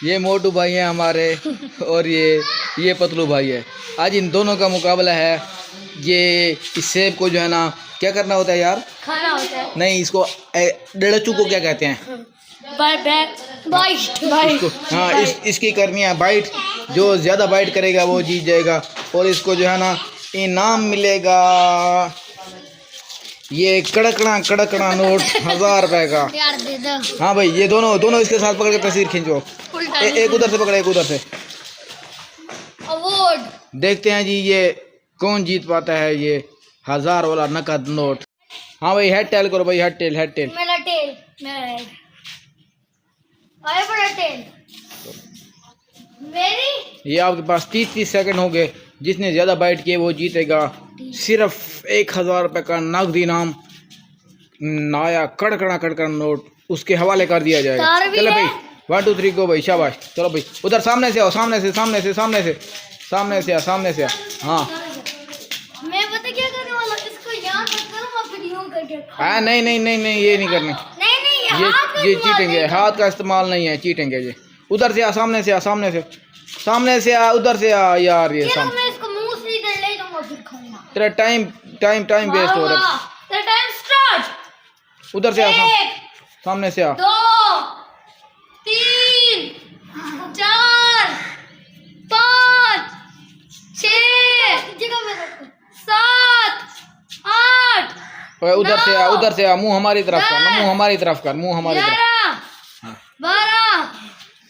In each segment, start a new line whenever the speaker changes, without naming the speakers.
ये मोटू भाई है हमारे और ये पतलू भाई है। आज इन दोनों का मुकाबला है। ये इस सेब को जो है ना क्या करना होता है यार?
खाना होता है।
नहीं, इसको डेढ़चू को क्या कहते हैं?
बाइट।
हाँ, इसकी करनी है बाइट। जो ज़्यादा बाइट करेगा वो जीत जाएगा और इसको जो है ना इनाम मिलेगा। ये कड़कड़ा नोट 1000 रुपए का।
यार दे दो।
हाँ भाई, ये दोनों इसके साथ पकड़ के तस्वीर खींचो। एक उधर से पकड़े, एक उधर से।
अवार्ड
देखते हैं जी ये कौन जीत पाता है ये 1000 वाला नकद नोट। हाँ भाई, हेड टेल करो भाई, हेड टेल।
मेरा टेल, मेरा हेड। आए बड़ा टेल मेरी।
ये आपके पास 30 सेकंड हो गए। जिसने ज्यादा बाइट किए वो जीतेगा सिर्फ 1000 रुपए का नकद इनाम। नया कड़कड़ा नोट उसके हवाले कर दिया जाएगा। चलो भाई, 1 2 3 गो भाई, शाबाश। चलो भाई, उधर सामने से आओ, सामने से आ। हाँ
मैं पता क्या करने वाला, इसको यहाँ तक करूँगा फिर यूँ करके।
हाँ, नहीं, ये नहीं करनी।
नहीं
ये चीटिंग है, हाथ का इस्तेमाल नहीं है, चीटिंग है ये। उधर से आ, सामने से आ, उधर से आ यार। ये सामने
मैं इसको मुंह से इधर ले जाऊंगा फिर खाऊंगा।
तेरा टाइम वेस्ट हो रहा है।
तेरा टाइम स्टार्ट।
उधर से आ, सामने से आ।
2 3 4 5 6 7 8
उधर से आ, मुंह हमारी तरफ कर, मुंह हमारी तरफ।
11 12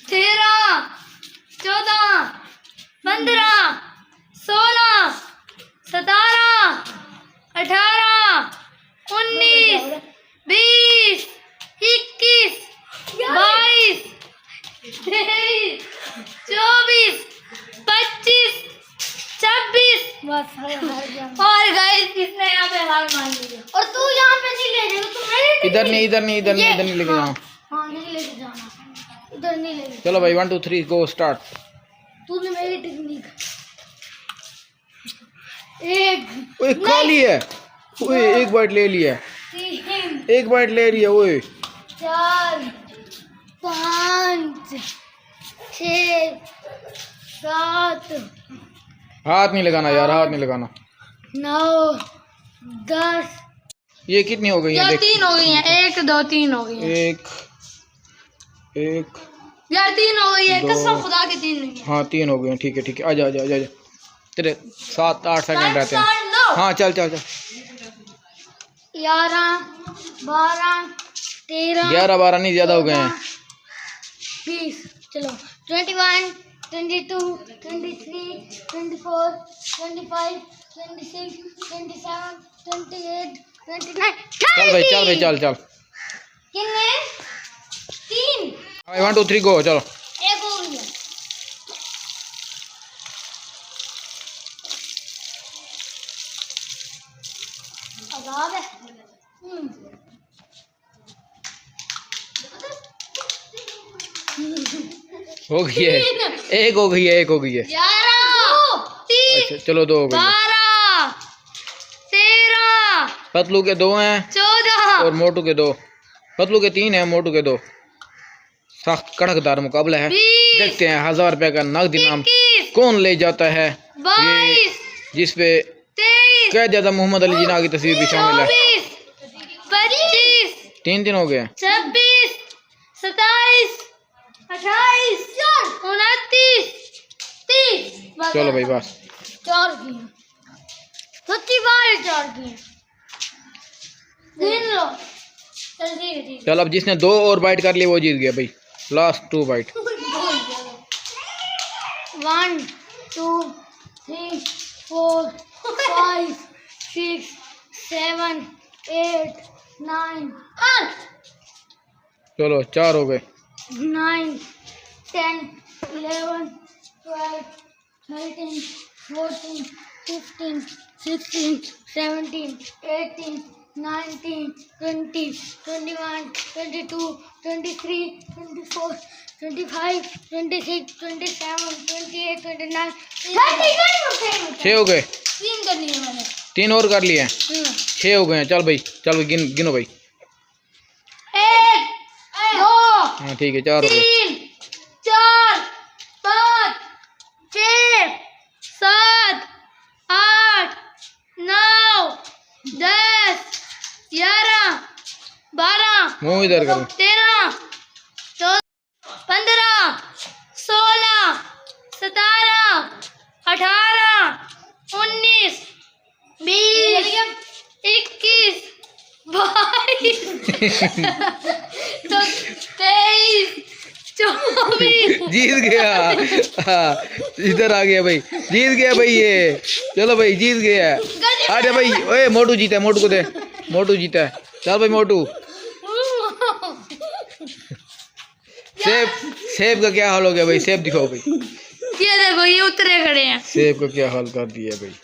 13 14 15 16 17 18 19 20 21 22 23 24 25 26 और गाइस इसने यहाँ पे हार मान लिया। और तू यहाँ पे नहीं ले जाएगा, तू मेरी
इधर नहीं लेके जाओ।
हाँ नहीं लेके जाना, इधर नहीं लेके।
चलो भाई, 1 2 3 गो स्टार्ट।
तूने मेरी टेक्निक एक
ओए खाली है। ओए एक बाइट ले लिया।
3
एक बाइट ले लिया। ओए
4 5 6 7
हाथ नहीं लगाना यार, हाथ नहीं लगाना।
9 10।
ये कितनी हो गई है?
यार
देख,
3 हो गई हैं। 1 2 3 हो गई हैं।
एक
यार 3 हो गई है,
2,
कसम खुदा के 3 नहीं है।
हाँ 3 हो गए हैं। ठीक है, आजा। तेरे 7 8 सेकंड रहते हैं। हाँ चल
11 12 13
11 12 नहीं, ज्यादा हो गए हैं।
20। चलो 21 22 23 24 25 26 27 28 29।
चल
कितने? 3।
1 2 3 गो। चलो
एक हो गया। आजाद है।
हो गई है। एक हो गई है।
11
अच्छा चलो 2 हो गई है।
12 13
पतलू के 2 हैं
14
और मोटू के 2। पतलू के 3 हैं, मोटू के 2। सख्त कड़कदार मुकाबला है।
20
देखते हैं 1000 रुपए का नकद इनाम
21
कौन ले जाता है।
22
जिसपे
23
क्या ज्यादा मोहम्मद अली जिन्ना की तस्वीर भी शामिल है।
25
तीन हो गए हैं।
26 27 28 29 30।
चलो भाई बस
4 किए। सच्ची बात 4 किए। गिन लो। चल ठीक।
चल, अब जिसने 2 और बाइट कर लिए वो जीत गया भाई। Last 2 bite.
1 2 3 4 5 6 7 8 9
चलो 4 हो गए।
9 10 11 12 13 14 15 16 17 18 19 20 21 22 23 24 25 26 27 28 29
छः हो गए।
3 करनी है मैंने।
3 और कर लिए हैं। 6 हो गए हैं। चल भाई गिनो भाई।
1 2
हाँ ठीक है, 4 हो गए।
3 4 5 6 7 8 9 10 11 12
मुंह इधर करो
13 14 15 16 17 18 19 20 21 22 23 24
जीत गया। हाँ, इधर आ गया भाई, जीत गया भाई ये। चलो भाई जीत गया। अरे भाई ओए मोटू जीता है, मोटू को दे। मोटू जीता है, चल भाई मोटू। सेब, सेब का क्या हाल हो गया भाई? सेब दिखाओ भाई।
ये देखो ये उतरे खड़े हैं।
सेब का क्या हाल कर दिया भाई।